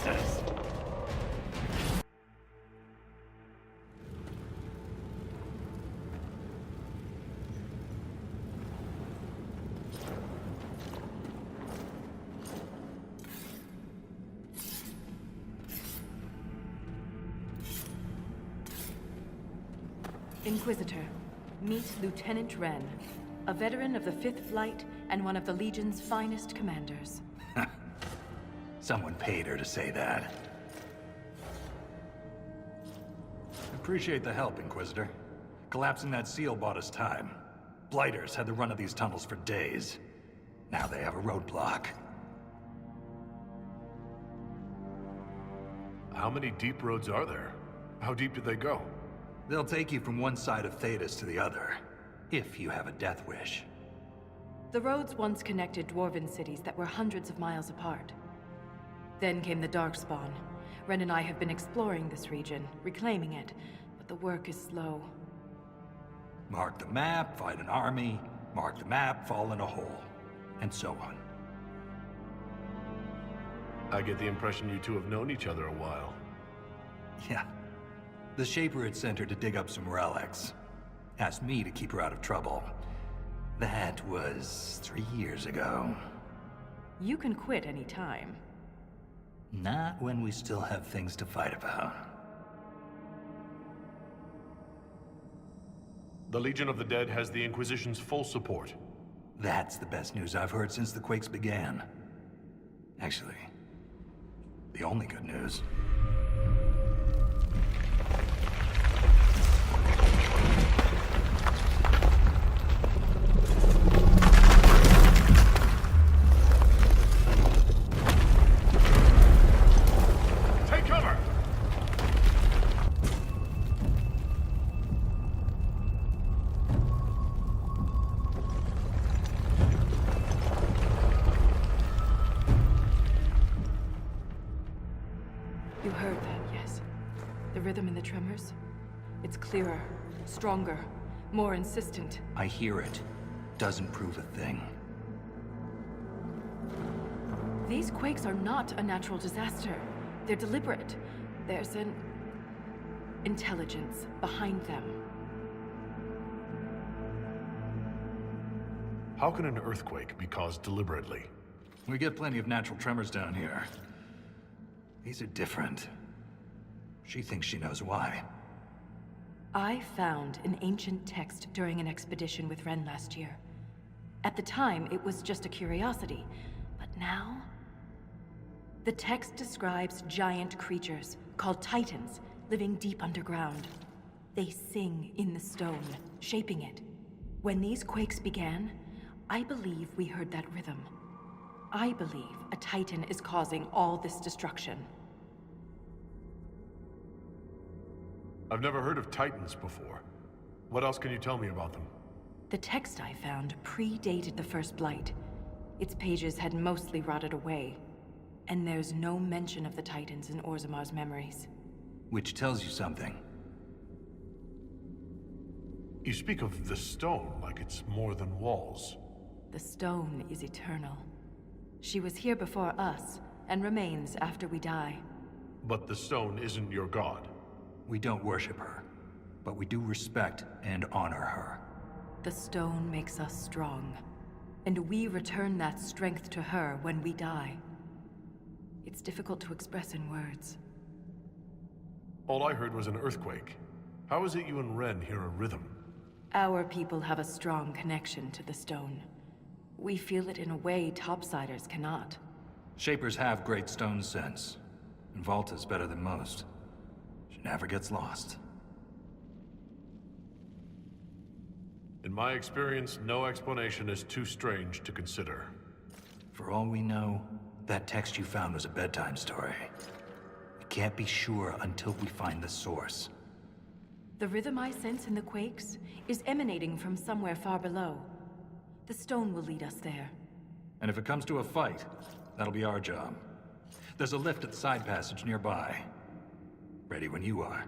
pieces. Inquisitor, meet Lieutenant Wren, a veteran of the 5th Flight and one of the Legion's finest commanders. Someone paid her to say that. Appreciate the help, Inquisitor. Collapsing that seal bought us time. Blighters had the run of these tunnels for days. Now they have a roadblock. How many deep roads are there? How deep do they go? They'll take you from one side of Thetis to the other, if you have a death wish. The roads once connected dwarven cities that were hundreds of miles apart. Then came the Darkspawn. Ren and I have been exploring this region, reclaiming it, but the work is slow. Mark the map, fight an army. Mark the map, fall in a hole. And so on. I get the impression you two have known each other a while. Yeah. The Shaper had sent her to dig up some relics. Asked me to keep her out of trouble. That was 3 years ago. You can quit any time. Not when we still have things to fight about. The Legion of the Dead has the Inquisition's full support. That's the best news I've heard since the Quakes began. Actually, the only good news. You heard that, yes? The rhythm in the tremors? It's clearer, stronger, more insistent. I hear it. Doesn't prove a thing. These quakes are not a natural disaster. They're deliberate. There's an intelligence behind them. How can an earthquake be caused deliberately? We get plenty of natural tremors down here. These are different. She thinks she knows why. I found an ancient text during an expedition with Ren last year. At the time, it was just a curiosity. But now? The text describes giant creatures, called Titans, living deep underground. They sing in the stone, shaping it. When these quakes began, I believe we heard that rhythm. I believe a Titan is causing all this destruction. I've never heard of Titans before. What else can you tell me about them? The text I found predated the First Blight. Its pages had mostly rotted away. And there's no mention of the Titans in Orzamar's memories. Which tells you something. You speak of the stone like it's more than walls. The stone is eternal. She was here before us, and remains after we die. But the stone isn't your god. We don't worship her, but we do respect and honor her. The stone makes us strong, and we return that strength to her when we die. It's difficult to express in words. All I heard was an earthquake. How is it you and Ren hear a rhythm? Our people have a strong connection to the stone. We feel it in a way topsiders cannot. Shapers have great stone sense, and Volta's better than most. She never gets lost. In my experience, no explanation is too strange to consider. For all we know, that text you found was a bedtime story. We can't be sure until we find the source. The rhythm I sense in the quakes is emanating from somewhere far below. The stone will lead us there. And if it comes to a fight, that'll be our job. There's a lift at the side passage nearby. Ready when you are.